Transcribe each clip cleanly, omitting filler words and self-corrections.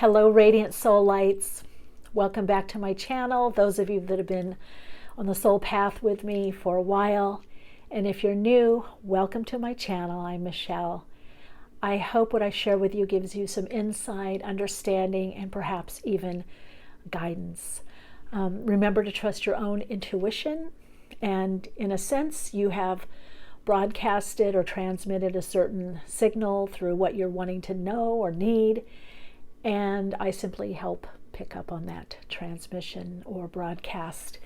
Hello, Radiant Soul Lights. Welcome back to my channel. Those of you that have been on the soul path with me for a while. And if you're new, welcome to my channel. I'm Michelle. I hope what I share with you gives you some insight, understanding, and perhaps even guidance. Remember to trust your own intuition. And in a sense, you have broadcasted or transmitted a certain signal through what you're wanting to know or need. And I simply help pick up on that transmission or broadcast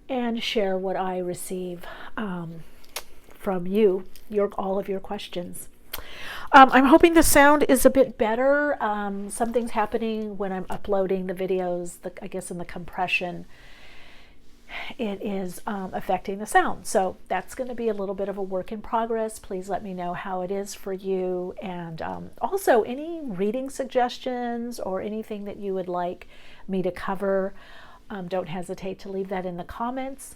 and share what I receive from you, all of your questions. I'm hoping the sound is a bit better. Something's happening when I'm uploading the videos, I guess in the compression. It is affecting the sound. So that's going to be a little bit of a work in progress. Please let me know how it is for you. And also any reading suggestions or anything that you would like me to cover, don't hesitate to leave that in the comments.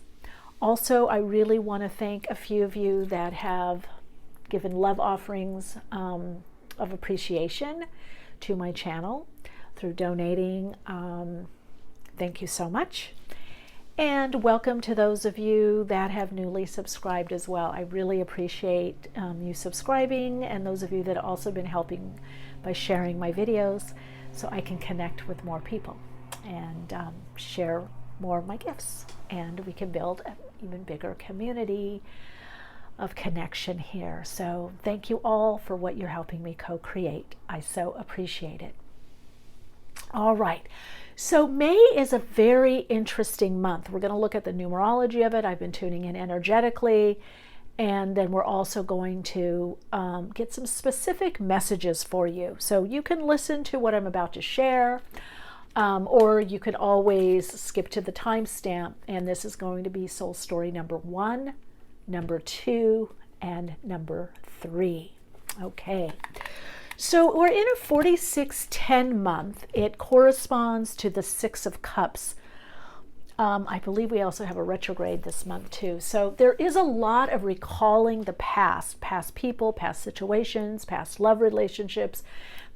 Also, I really want to thank a few of you that have given love offerings of appreciation to my channel through donating. Thank you so much. And welcome to those of you that have newly subscribed as well. I really appreciate you subscribing, and those of you that have also been helping by sharing my videos so I can connect with more people and share more of my gifts. And we can build an even bigger community of connection here. So thank you all for what you're helping me co-create. I so appreciate it. All right. So May is a very interesting month. We're going to look at the numerology of it. I've been tuning in energetically, and then we're also going to get some specific messages for you. So you can listen to what I'm about to share, or you can always skip to the timestamp, and this is going to be soul story number 1, number 2, and number 3. Okay. So we're in a 4610 month. It corresponds to the 6 of Cups. I believe we also have a retrograde this month too. So there is a lot of recalling the past people, past situations, past love relationships,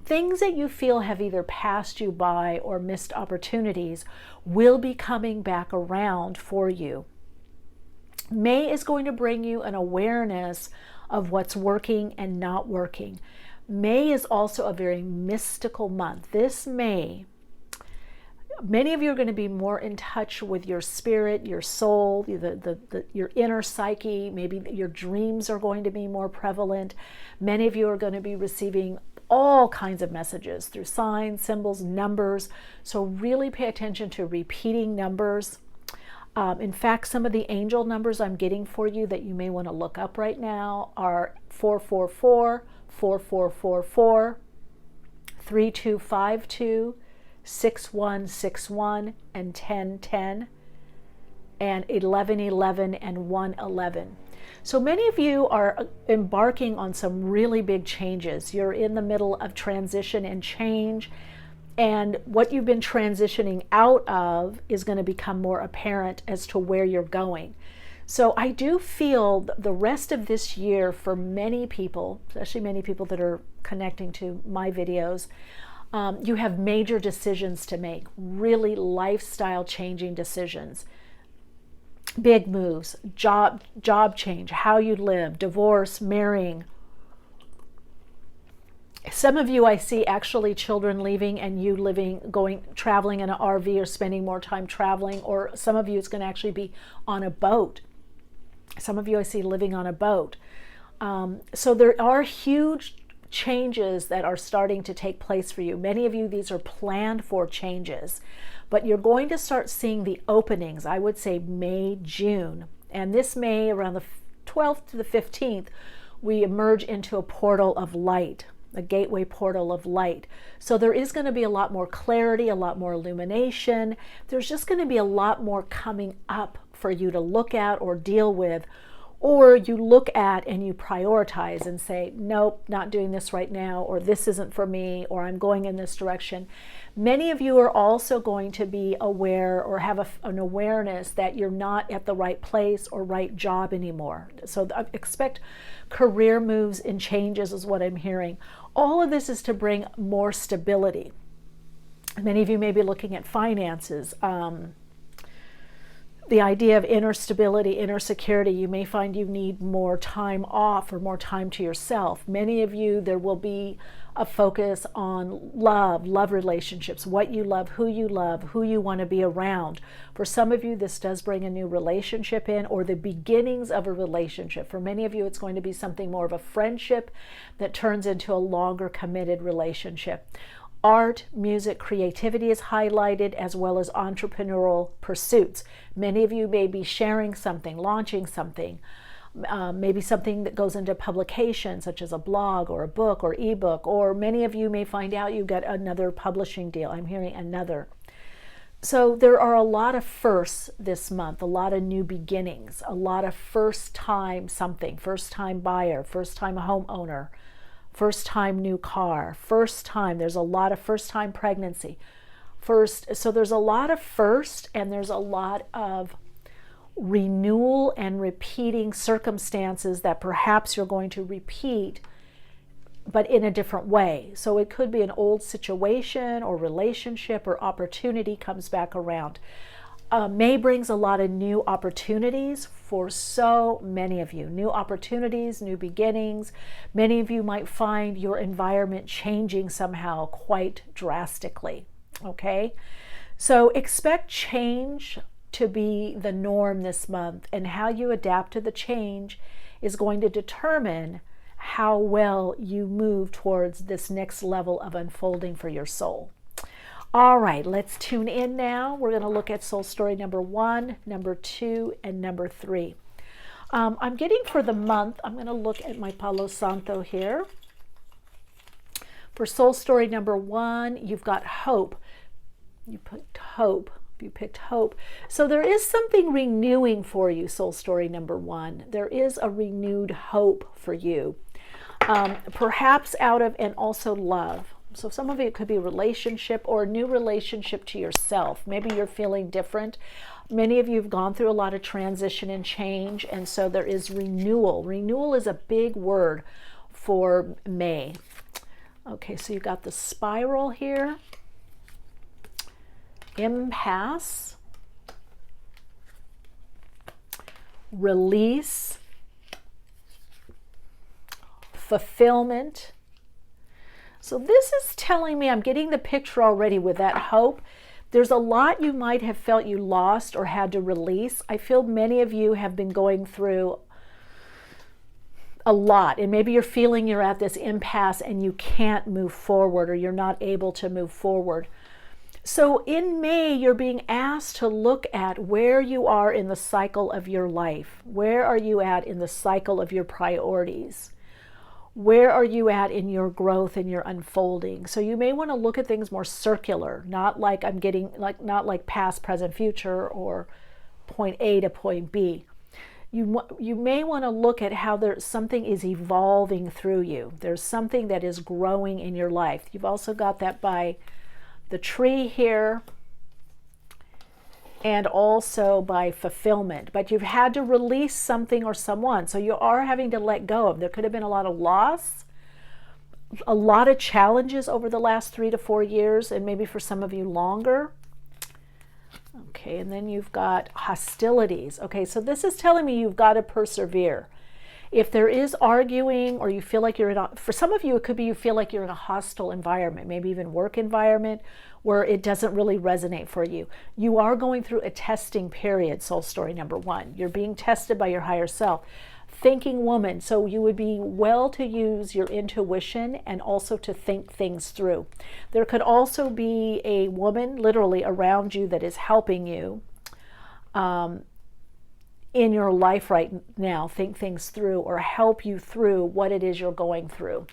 things that you feel have either passed you by or missed opportunities will be coming back around for you. May is going to bring you an awareness of what's working and not working. May is also a very mystical month. This May, many of you are going to be more in touch with your spirit, your soul, your inner psyche. Maybe your dreams are going to be more prevalent. Many of you are going to be receiving all kinds of messages through signs, symbols, numbers. So really pay attention to repeating numbers. In fact, some of the angel numbers I'm getting for you that you may want to look up right now are 444, 4444, 3252, 6161, and 1010, and 1111 and 111. So many of you are embarking on some really big changes. You're in the middle of transition and change, and what you've been transitioning out of is going to become more apparent as to where you're going. So I do feel the rest of this year for many people, especially many people that are connecting to my videos, you have major decisions to make, really lifestyle changing decisions, big moves, job change, how you live, divorce, marrying. Some of you I see actually children leaving and you traveling in an RV or spending more time traveling, or some of you it's going to actually be on a boat. Some of you I see living on a boat. So there are huge changes that are starting to take place for you. Many of you, these are planned for changes, but you're going to start seeing the openings, I would say May, June. And this May, around the 12th to the 15th, we emerge into a portal of light, a gateway portal of light. So there is going to be a lot more clarity, a lot more illumination. There's just going to be a lot more coming up for you to look at or deal with, or you look at and you prioritize and say, nope, not doing this right now, or this isn't for me, or I'm going in this direction. Many of you are also going to be aware or have an awareness that you're not at the right place or right job anymore. So expect career moves and changes is what I'm hearing. All of this is to bring more stability. Many of you may be looking at finances. The idea of inner stability, inner security. You may find you need more time off or more time to yourself. Many of you, there will be a focus on love relationships, what you love, who you want to be around. For some of you, this does bring a new relationship in, or the beginnings of a relationship. For many of you, it's going to be something more of a friendship that turns into a longer committed relationship. Art, music, creativity is highlighted, as well as entrepreneurial pursuits. Many of you may be sharing something, launching something, maybe something that goes into publication, such as a blog or a book or ebook, or many of you may find out you've got another publishing deal. I'm hearing another. So there are a lot of firsts this month, a lot of new beginnings, a lot of first time something, first time buyer, first time homeowner, first time new car, first time, there's a lot of first time pregnancy. So there's a lot of first, and there's a lot of renewal and repeating circumstances that perhaps you're going to repeat, but in a different way. So it could be an old situation or relationship or opportunity comes back around. May brings a lot of new opportunities for so many of you. New opportunities, new beginnings. Many of you might find your environment changing somehow quite drastically. Okay? So expect change to be the norm this month, and how you adapt to the change is going to determine how well you move towards this next level of unfolding for your soul. All right, let's tune in now. We're going to look at soul story number 1, number 2, and number 3. I'm getting for the month, I'm going to look at my Palo Santo here. For soul story number 1, you've got hope. You picked hope. You picked hope. So there is something renewing for you, soul story number 1. There is a renewed hope for you. Perhaps out of, and also love. So some of it could be relationship or a new relationship to yourself. Maybe you're feeling different. Many of you have gone through a lot of transition and change, and so there is renewal. Renewal is a big word for May. Okay, so you got the spiral here. Impasse. Release. Fulfillment. So this is telling me, I'm getting the picture already with that hope. There's a lot you might have felt you lost or had to release. I feel many of you have been going through a lot, and maybe you're feeling you're at this impasse and you can't move forward, or you're not able to move forward. So in May, you're being asked to look at where you are in the cycle of your life. Where are you at in the cycle of your priorities? Where are you at in your growth and your unfolding? So you may want to look at things more circular, not like not like past, present, future, or point A to point B. You may want to look at how something is evolving through you. There's something that is growing in your life. You've also got that by the tree here, and also by fulfillment. But you've had to release something or someone, so you are having to let go of. There could have been a lot of loss, a lot of challenges over the last 3 to 4 years, and maybe for some of you longer. Okay, and then you've got hostilities. Okay, so this is telling me you've got to persevere. If there is arguing, or you feel like you're in for some of you, it could be you feel like you're in a hostile environment, maybe even work environment, where it doesn't really resonate for you. You are going through a testing period, soul story number 1. You're being tested by your higher self. Thinking woman, so you would be well to use your intuition and also to think things through. There could also be a woman literally around you that is helping you in your life right now, think things through or help you through what it is you're going through.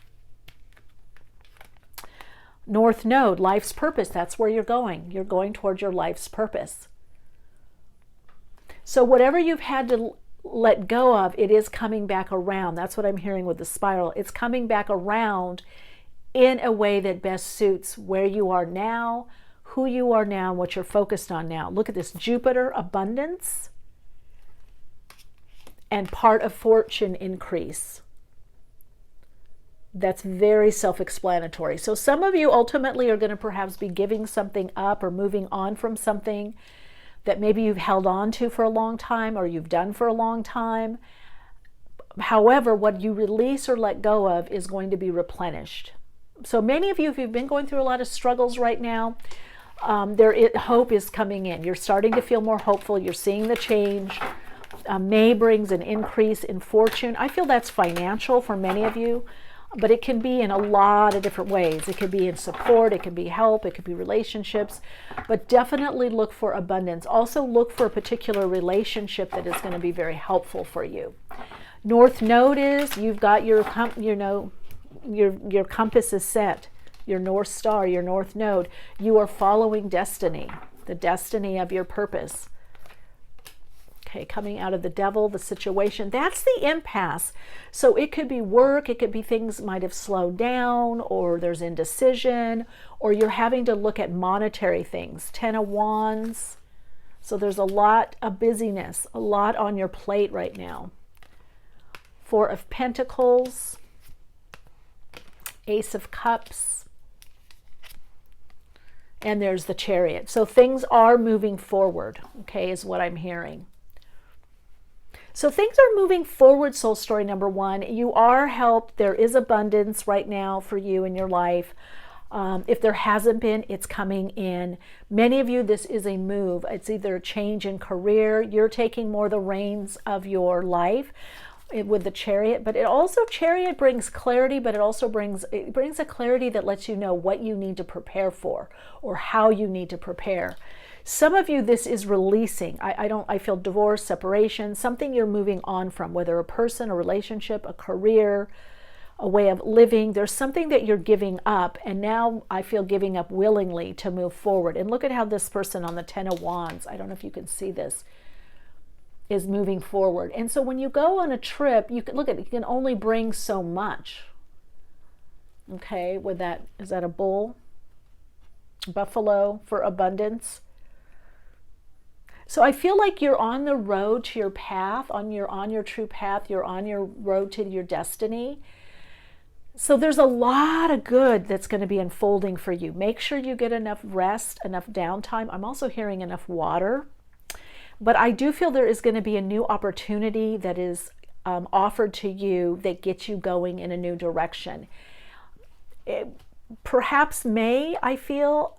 North Node, life's purpose, that's where you're going. You're going towards your life's purpose. So whatever you've had to let go of, it is coming back around. That's what I'm hearing with the spiral. It's coming back around in a way that best suits where you are now, who you are now, and what you're focused on now. Look at this, Jupiter, abundance, and part of fortune increase. That's very self-explanatory. So some of you ultimately are going to perhaps be giving something up or moving on from something that maybe you've held on to for a long time or you've done for a long time. However, what you release or let go of is going to be replenished. So many of you, if you've been going through a lot of struggles right now, hope is coming in. You're starting to feel more hopeful. You're seeing the change. May brings an increase in fortune. I feel that's financial for many of you, but it can be in a lot of different ways. It could be in support, it could be help, it could be relationships, but definitely look for abundance. Also look for a particular relationship that is going to be very helpful for you. North Node is, you've got your compass is set, your North Star, your North Node. You are following destiny, the destiny of your purpose. Okay, coming out of the devil, the situation, that's the impasse. So it could be work, it could be things might have slowed down, or there's indecision, or you're having to look at monetary things. 10 of Wands. So there's a lot of busyness, a lot on your plate right now. 4 of Pentacles, Ace of Cups, and there's the Chariot. So things are moving forward, okay, is what I'm hearing. So things are moving forward, soul story number 1. You are helped. There is abundance right now for you in your life. If there hasn't been, it's coming in. Many of you, this is a move. It's either a change in career. You're taking more the reins of your life with the Chariot. But it also, Chariot brings clarity, but it also brings a clarity that lets you know what you need to prepare for or how you need to prepare. Some of you, this is releasing. I feel divorce, separation, something you're moving on from, whether a person, a relationship, a career, a way of living. There's something that you're giving up, and now I feel giving up willingly to move forward. And look at how this person on the 10 of Wands, I don't know if you can see this, is moving forward. And so when you go on a trip, you can look at it, you can only bring so much. Okay, with that, is that a bull? Buffalo for abundance. So I feel like you're on the road to your path, on your true path, you're on your road to your destiny. So there's a lot of good that's going to be unfolding for you. Make sure you get enough rest, enough downtime. I'm also hearing enough water. But I do feel there is going to be a new opportunity that is offered to you that gets you going in a new direction. Perhaps May, I feel,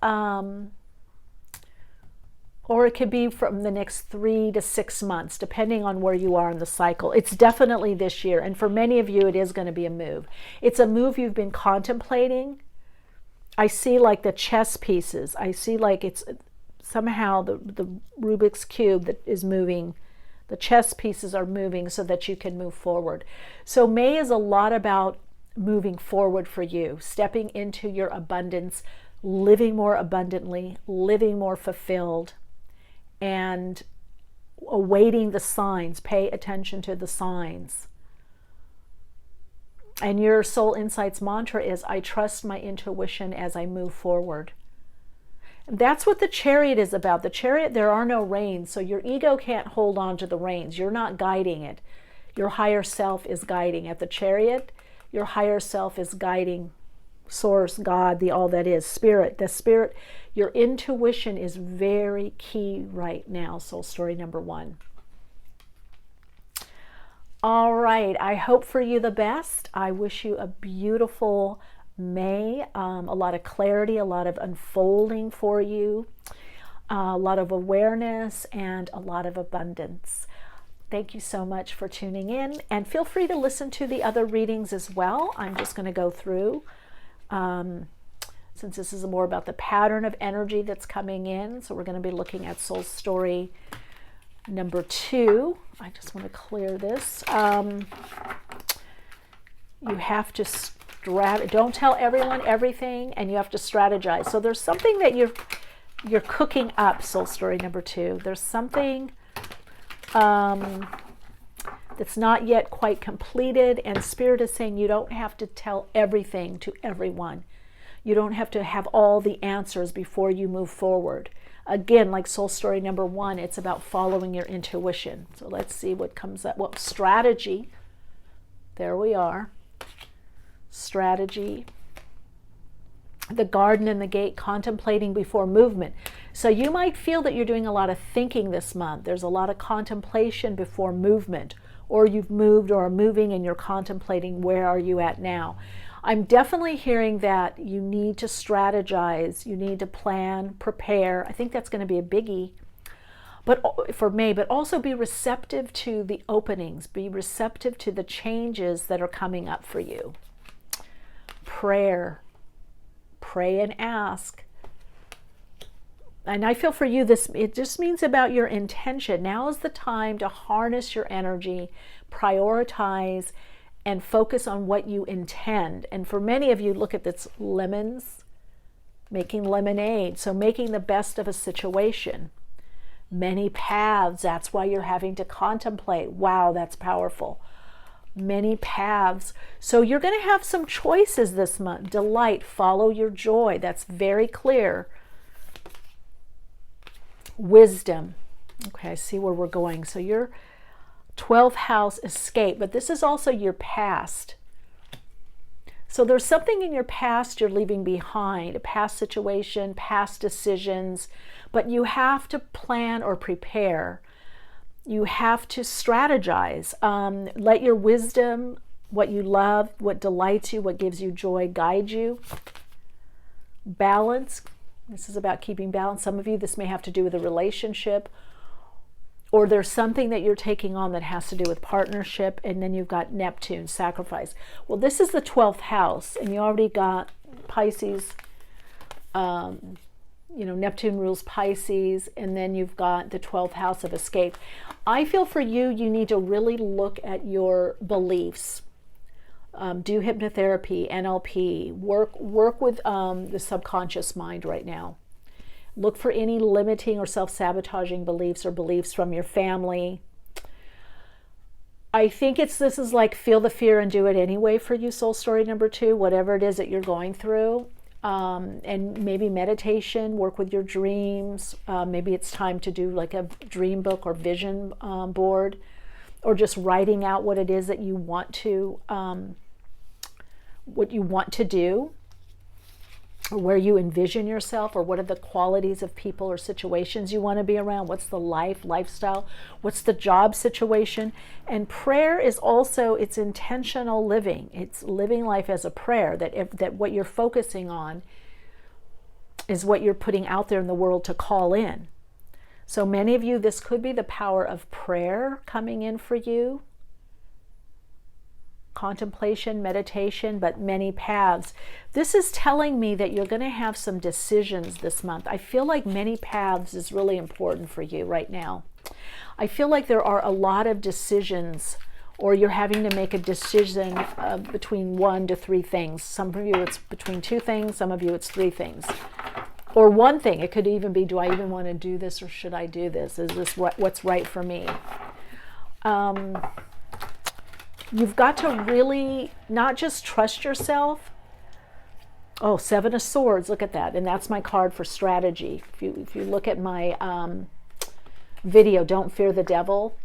or it could be from the next 3 to 6 months, depending on where you are in the cycle. It's definitely this year. And for many of you, it is going to be a move. It's a move you've been contemplating. I see like the chess pieces. I see like it's somehow the Rubik's Cube that is moving. The chess pieces are moving so that you can move forward. So May is a lot about moving forward for you, stepping into your abundance, living more abundantly, living more fulfilled, and awaiting the signs. Pay attention to the signs. And your Soul Insights mantra is, I trust my intuition as I move forward. And that's what the Chariot is about. The Chariot, there are no reins, so your ego can't hold on to the reins. You're not guiding it. Your higher self is guiding. At the Chariot, your higher self is guiding Source, God, the all that is, Spirit. The Spirit, your intuition is very key right now, soul story number 1. All right, I hope for you the best. I wish you a beautiful May, a lot of clarity, a lot of unfolding for you, a lot of awareness, and a lot of abundance. Thank you so much for tuning in, and feel free to listen to the other readings as well. I'm just going to go through. Since this is more about the pattern of energy that's coming in, so we're going to be looking at soul story number 2. I just want to clear this. You have to don't tell everyone everything, and you have to strategize. So there's something that you're cooking up, soul story number 2. There's something that's not yet quite completed, and Spirit is saying you don't have to tell everything to everyone. You don't have to have all the answers before you move forward. Again, like soul story number 1, it's about following your intuition. So let's see what comes up. What strategy? There we are. strategy. The garden and the gate, contemplating before movement. So you might feel that you're doing a lot of thinking this month. There's a lot of contemplation before movement, or you've moved or are moving and you're contemplating where are you at now. I'm definitely hearing that you need to strategize, you need to plan, prepare. I think that's going to be a biggie for May, but also be receptive to the openings, be receptive to the changes that are coming up for you. Prayer. Pray and ask. And I feel for you, it just means about your intention. Now is the time to harness your energy, prioritize, and focus on what you intend. And for many of you, look at this, lemons, making lemonade. So making the best of a situation. Many paths, that's why you're having to contemplate. Wow, that's powerful. Many paths. So you're going to have some choices this month. Delight, follow your joy. That's very clear. Wisdom. Okay, I see where we're going. So your 12th house, escape, but this is also your past. So there's something in your past you're leaving behind, a past situation, past decisions, but you have to plan or prepare. You have to strategize. Let your wisdom, what you love, what delights you, what gives you joy, guide you. Balance. This is about keeping balance. Some of you, this may have to do with a relationship, or there's something that you're taking on that has to do with partnership. And then you've got Neptune, sacrifice. Well, this is the 12th house, and you already got Pisces. Neptune rules Pisces, and then you've got the 12th house of escape. I feel for you, you need to really look at your beliefs. Do hypnotherapy, NLP, work with the subconscious mind right now. Look for any limiting or self-sabotaging beliefs or beliefs from your family. I think this is like feel the fear and do it anyway for you, soul story number 2, whatever it is that you're going through. And maybe meditation, work with your dreams. Maybe it's time to do like a dream book or vision board, or just writing out what it is that you want to, do, or where you envision yourself, or what are the qualities of people or situations you want to be around. What's the lifestyle? What's the job situation? And prayer is also, it's intentional living. It's living life as a prayer, that what you're focusing on is what you're putting out there in the world to call in. So many of you, this could be the power of prayer coming in for you. Contemplation, meditation, but many paths. This is telling me that you're going to have some decisions this month. I feel like many paths is really important for you right now. I feel like there are a lot of decisions, or you're having to make a decision between 1 to 3 things. Some of you it's between 2 things, some of you it's 3 things. Or 1 thing. It could even be, do I even want to do this, or should I do this? Is this what's right for me? You've got to really not just trust yourself. Oh, 7 of Swords, look at that. And that's my card for strategy. If you look at my video, Don't Fear the Devil,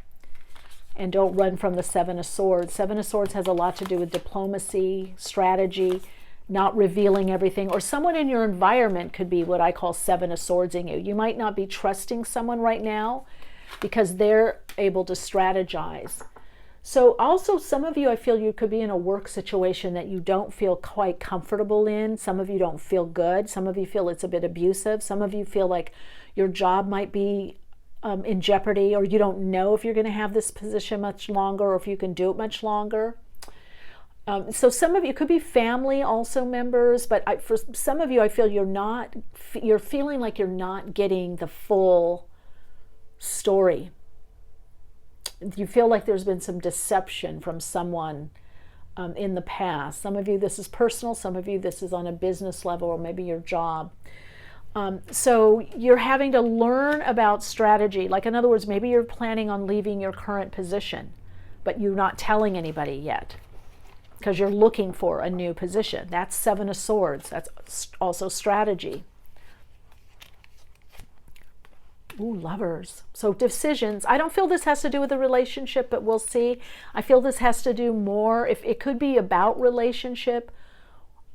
and don't run from the 7 of Swords. 7 of Swords has a lot to do with diplomacy, strategy, not revealing everything. Or someone in your environment could be what I call 7 of Swordsing you. You might not be trusting someone right now because they're able to strategize. So also some of you, I feel you could be in a work situation that you don't feel quite comfortable in. Some of you don't feel good. Some of you feel it's a bit abusive. Some of you feel like your job might be in jeopardy, or you don't know if you're going to have this position much longer, or if you can do it much longer. So some of you, could be family also members, but for some of you, I feel you're feeling like you're not getting the full story. You feel like there's been some deception from someone in the past. Some of you, this is personal. Some of you, this is on a business level, or maybe your job. So you're having to learn about strategy. Like, in other words, maybe you're planning on leaving your current position, but you're not telling anybody yet because you're looking for a new position. That's 7 of Swords. That's also strategy. Ooh, Lovers. So decisions. I don't feel this has to do with a relationship, but we'll see. I feel this has to do more, if it could be about relationship,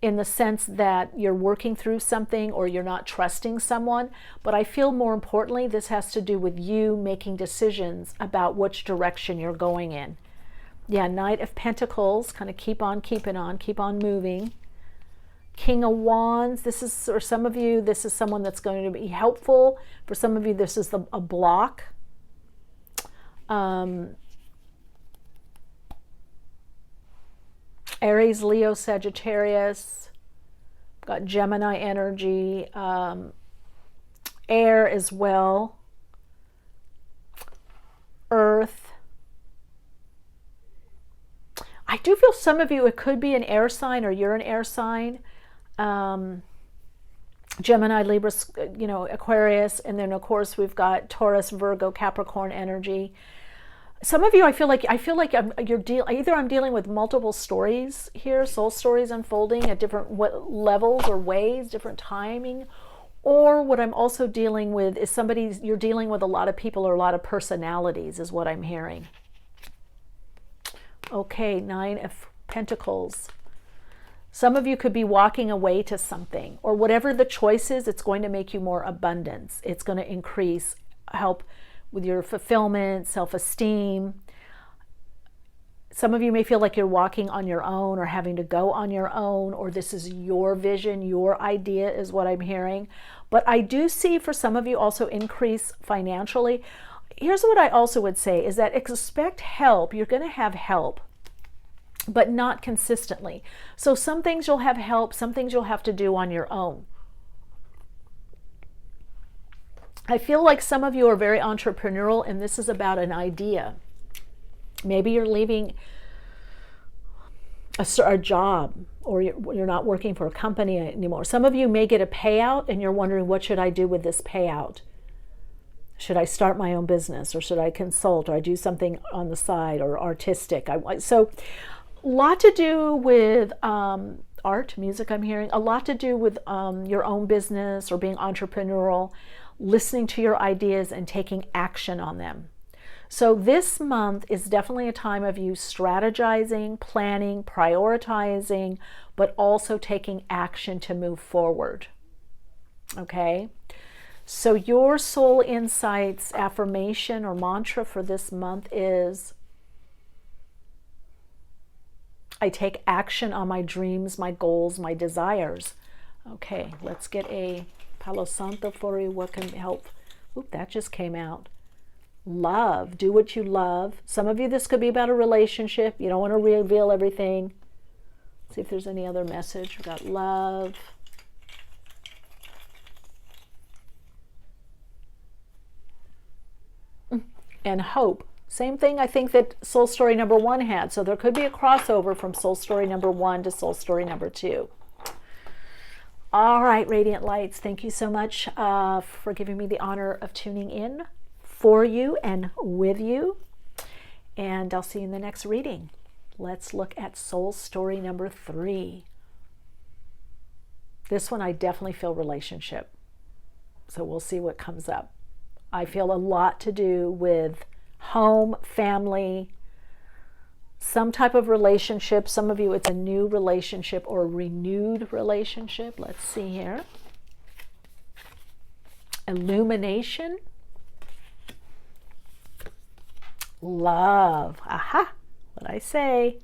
in the sense that you're working through something or you're not trusting someone. But I feel more importantly, this has to do with you making decisions about which direction you're going in. Yeah, Knight of Pentacles, kind of keep on keeping on, keep on moving. King of Wands, this is, or some of you, this is someone that's going to be helpful. For some of you, this is a block. Aries, Leo, Sagittarius. Got Gemini energy. Air as well. Earth. I do feel some of you, it could be an air sign or you're an air sign. Gemini, Libra, you know, Aquarius. And then, of course, we've got Taurus, Virgo, Capricorn energy. Some of you, I feel like either I'm dealing with multiple stories here, soul stories unfolding at different levels or ways, different timing, or what I'm also dealing with is you're dealing with a lot of people or a lot of personalities is what I'm hearing. Okay, Nine of Pentacles. Some of you could be walking away to something, or whatever the choice is, it's going to make you more abundance. It's going to increase, help with your fulfillment, self-esteem. Some of you may feel like you're walking on your own or having to go on your own, or this is your vision, your idea is what I'm hearing. But I do see for some of you also increase financially. Here's what I also would say is that expect help. You're going to have help, but not consistently. So some things you'll have help, some things you'll have to do on your own. I feel like some of you are very entrepreneurial, and this is about an idea. Maybe you're leaving a job, or you're not working for a company anymore. Some of you may get a payout, and you're wondering, what should I do with this payout? Should I start my own business, or should I consult, or I do something on the side, or artistic? So a lot to do with art, music, I'm hearing. A lot to do with your own business or being entrepreneurial, listening to your ideas and taking action on them. So this month is definitely a time of you strategizing, planning, prioritizing, but also taking action to move forward. Okay? So your soul insights affirmation or mantra for this month is, I take action on my dreams, my goals, my desires. Okay, let's get a Palo Santo for you. What can help? Oop, that just came out. Love. Do what you love. Some of you, this could be about a relationship. You don't want to reveal everything. See if there's any other message. We've got love. And hope. Same thing I think that soul story number 1 had. So there could be a crossover from soul story number 1 to soul story number 2. All right, Radiant Lights, thank you so much for giving me the honor of tuning in for you and with you. And I'll see you in the next reading. Let's look at soul story number 3. This one I definitely feel relationship. So we'll see what comes up. I feel a lot to do with home, family, some type of relationship. Some of you, it's a new relationship or a renewed relationship. Let's see here. Illumination. Love. Aha. What I say.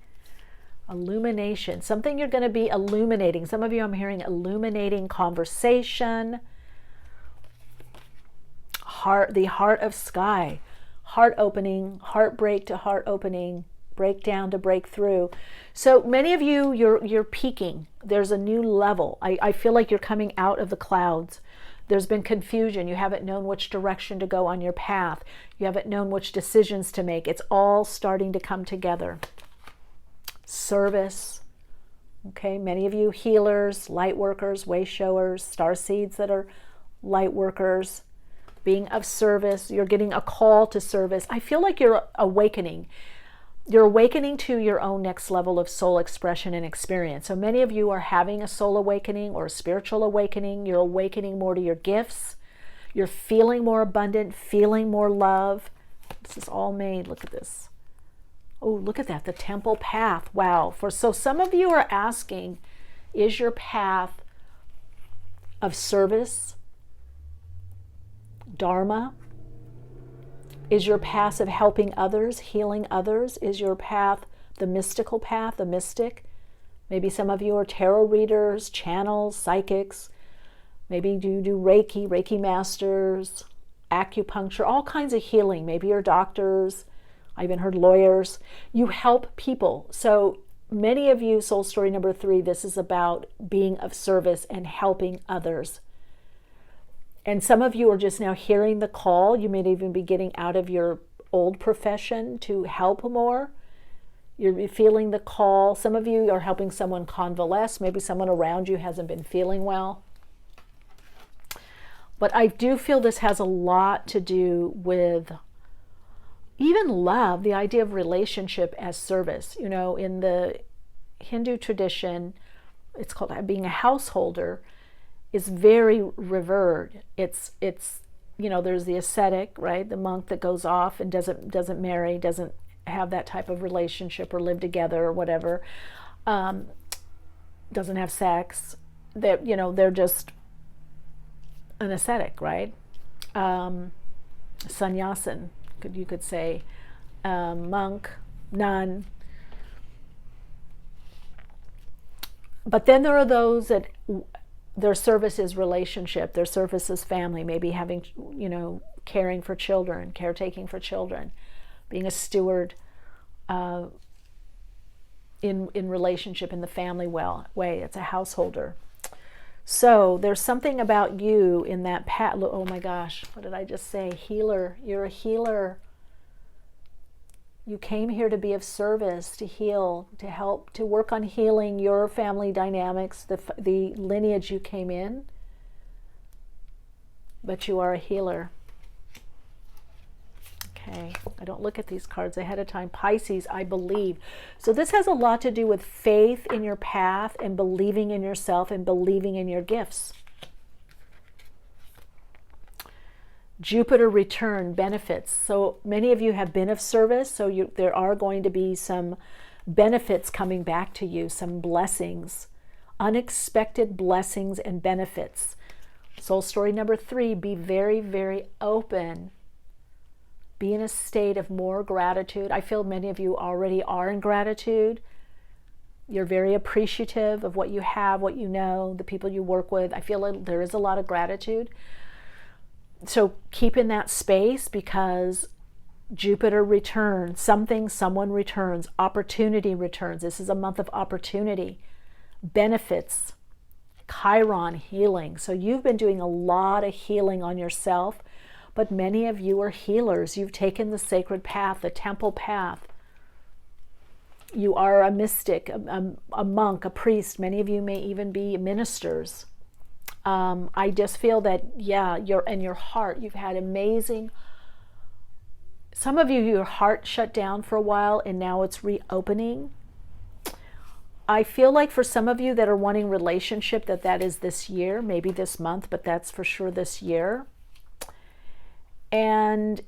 Illumination. Something you're going to be illuminating. Some of you, I'm hearing illuminating conversation. Heart, the heart of sky. Heart opening, heartbreak to heart opening, breakdown to breakthrough. So many of you, you're peaking. There's a new level. I feel like you're coming out of the clouds. There's been confusion. You haven't known which direction to go on your path. You haven't known which decisions to make. It's all starting to come together. Service. Okay, many of you healers, light workers, way showers, star seeds that are light workers, being of service. You're getting a call to service. I feel like you're awakening. You're awakening to your own next level of soul expression and experience. So many of you are having a soul awakening or a spiritual awakening. You're awakening more to your gifts. You're feeling more abundant, feeling more love. This is all made. Look at this. Oh, look at that. The temple path. Wow. So some of you are asking, Is your path of service, dharma? Is your path of helping others, healing others? Is your path the mystical path, the mystic? Maybe some of you are tarot readers, channels, psychics. Maybe you do Reiki, Reiki masters, acupuncture, all kinds of healing. Maybe you're doctors. I even heard lawyers. You help people. So many of you, soul story number 3, this is about being of service and helping others. And some of you are just now hearing the call. You may even be getting out of your old profession to help more. You're feeling the call. Some of you are helping someone convalesce. Maybe someone around you hasn't been feeling well. But I do feel this has a lot to do with even love, the idea of relationship as service. You know, in the Hindu tradition, it's called being a householder, is very revered. It's you know, there's the ascetic, right? The monk that goes off and doesn't marry, doesn't have that type of relationship or live together or whatever, doesn't have sex. That, you know, they're just an ascetic, right? Sannyasin, you could say, monk, nun. But then there are those that their service is relationship, their service is family, maybe having, you know, caring for children, caretaking for children, being a steward in relationship in the family way. It's a householder. So there's something about you in that path. Oh my gosh, what did I just say? Healer. You're a healer. You came here to be of service, to heal, to help, to work on healing your family dynamics, the lineage you came in. But you are a healer. Okay, I don't look at these cards ahead of time. Pisces, I believe. So this has a lot to do with faith in your path and believing in yourself and believing in your gifts. Jupiter return, benefits. So many of you have been of service, so there are going to be some benefits coming back to you, some blessings, unexpected blessings and benefits. Soul story number 3, be very, very open. Be in a state of more gratitude. I feel many of you already are in gratitude. You're very appreciative of what you have, what you know, the people you work with. I feel like there is a lot of gratitude. So keep in that space, because Jupiter returns, someone returns, opportunity returns. This is a month of opportunity, benefits, Chiron, healing. So you've been doing a lot of healing on yourself, but many of you are healers. You've taken the sacred path, the temple path. You are a mystic, a monk, a priest. Many of you may even be ministers. I just feel that, yeah, your heart, you've had amazing, some of you, your heart shut down for a while and now it's reopening. I feel like for some of you that are wanting relationship, that is this year, maybe this month, but that's for sure this year. And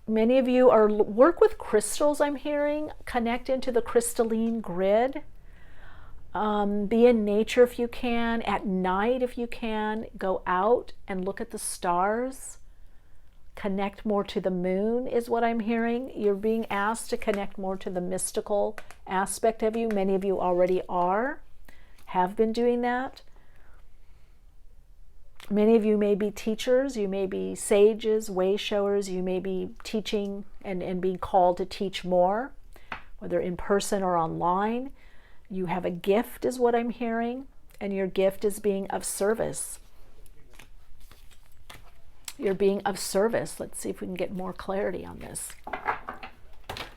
many of you work with crystals, I'm hearing, connect into the crystalline grid. Be in nature if you can, at night if you can, go out and look at the stars, connect more to the moon is what I'm hearing. You're being asked to connect more to the mystical aspect of you. Many of you already have been doing that. Many of you may be teachers, you may be sages, way showers, you may be teaching and being called to teach more, whether in person or online. You have a gift is what I'm hearing, and your gift is being of service. You're being of service. Let's see if we can get more clarity on this.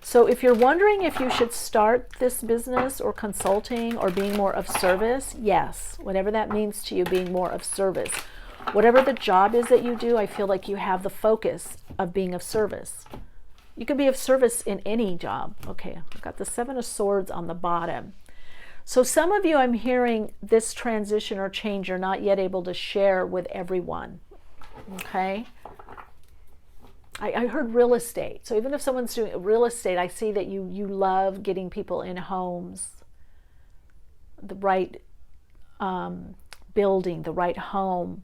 So if you're wondering if you should start this business or consulting or being more of service, yes, whatever that means to you, being more of service. Whatever the job is that you do, I feel like you have the focus of being of service. You can be of service in any job. Okay, I've got the 7 of Swords on the bottom. So some of you, I'm hearing this transition or change you're not yet able to share with everyone. Okay? I heard real estate. So even if someone's doing real estate, I see that you love getting people in homes, the right building, the right home.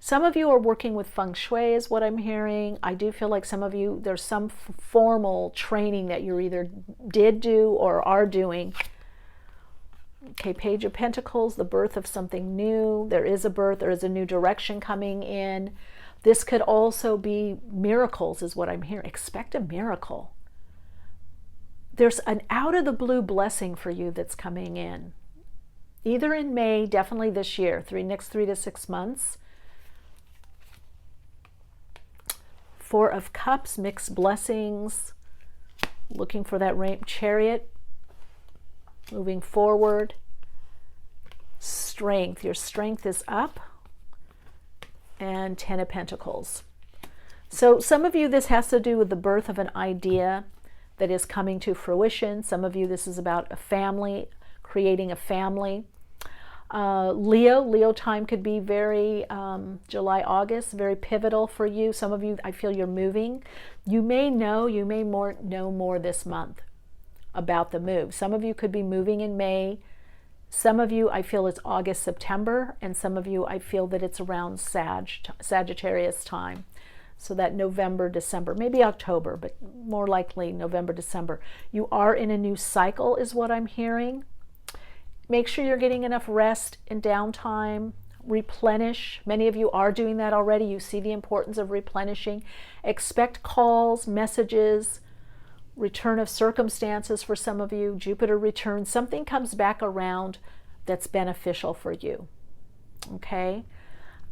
Some of you are working with feng shui is what I'm hearing. I do feel like some of you, there's some formal training that you either did do or are doing. Okay, Page of Pentacles, the birth of something new. There is a birth, there is a new direction coming in. This could also be miracles is what I'm hearing. Expect a miracle. There's an out of the blue blessing for you that's coming in. Either in May, definitely this year, next 3 to 6 months. Four of Cups, mixed blessings, looking for that Chariot, moving forward. Strength, your strength is up, and 10 of Pentacles. So some of you, this has to do with the birth of an idea that is coming to fruition. Some of you, this is about a family, creating a family. Leo time could be very, July, August, very pivotal for you. Some of you, I feel you're moving. You may know more this month about the move. Some of you could be moving in May. Some of you, I feel it's August, September, and some of you, I feel that it's around Sagittarius time. So that November, December, maybe October, but more likely November, December. You are in a new cycle is what I'm hearing. Make sure you're getting enough rest and downtime. Replenish. Many of you are doing that already. You see the importance of replenishing. Expect calls, messages, return of circumstances for some of you. Jupiter returns. Something comes back around that's beneficial for you. Okay?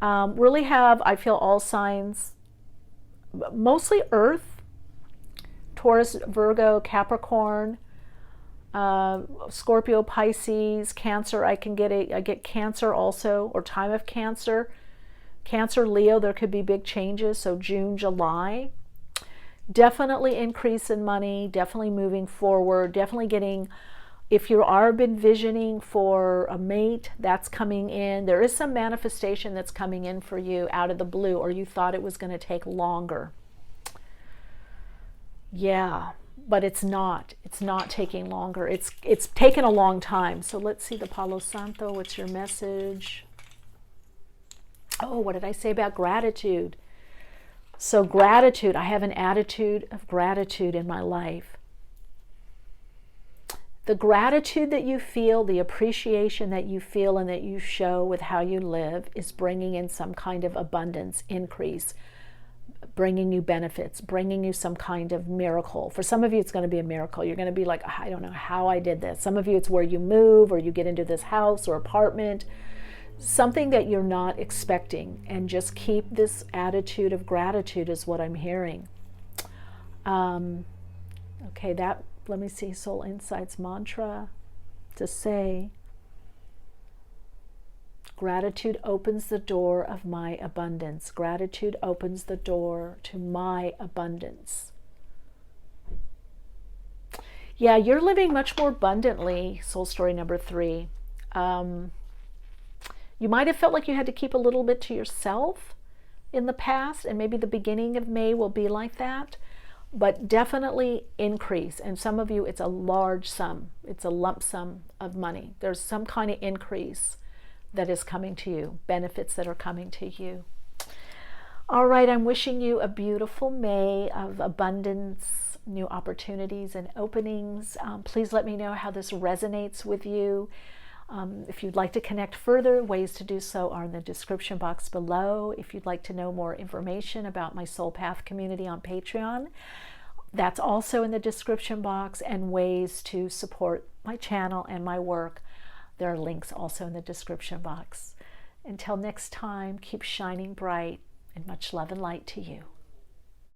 Really have, I feel, all signs, mostly Earth, Taurus, Virgo, Capricorn, Scorpio, Pisces, Cancer. I get Cancer also, or time of Cancer. Cancer, Leo, there could be big changes. So June, July. Definitely increase in money, definitely moving forward, definitely getting, if you are envisioning for a mate, that's coming in. There is some manifestation that's coming in for you out of the blue, or you thought it was going to take longer. Yeah. But it's not taking longer. It's taken a long time. So let's see the Palo Santo. What's your message? Oh, what did I say about gratitude? So gratitude, I have an attitude of gratitude in my life. The gratitude that you feel, the appreciation that you feel and that you show with how you live is bringing in some kind of abundance, increase, bringing you benefits, bringing you some kind of miracle. For some of you, it's going to be a miracle. You're going to be like, I don't know how I did this. Some of you, it's where you move or you get into this house or apartment, something that you're not expecting. And just keep this attitude of gratitude is what I'm hearing. Okay, let me see, Soul Insights mantra to say, gratitude opens the door of my abundance. Gratitude opens the door to my abundance. Yeah, you're living much more abundantly, soul story number 3. You might have felt like you had to keep a little bit to yourself in the past, and maybe the beginning of May will be like that, but definitely increase. And some of you, it's a large sum. It's a lump sum of money. There's some kind of increase that is coming to you, benefits that are coming to you. All right, I'm wishing you a beautiful May of abundance, new opportunities and openings. Please let me know how this resonates with you. If you'd like to connect further, ways to do so are in the description box below. If you'd like to know more information about my Soul Path community on Patreon, that's also in the description box, and ways to support my channel and my work. There are links also in the description box. Until next time, keep shining bright, and much love and light to you.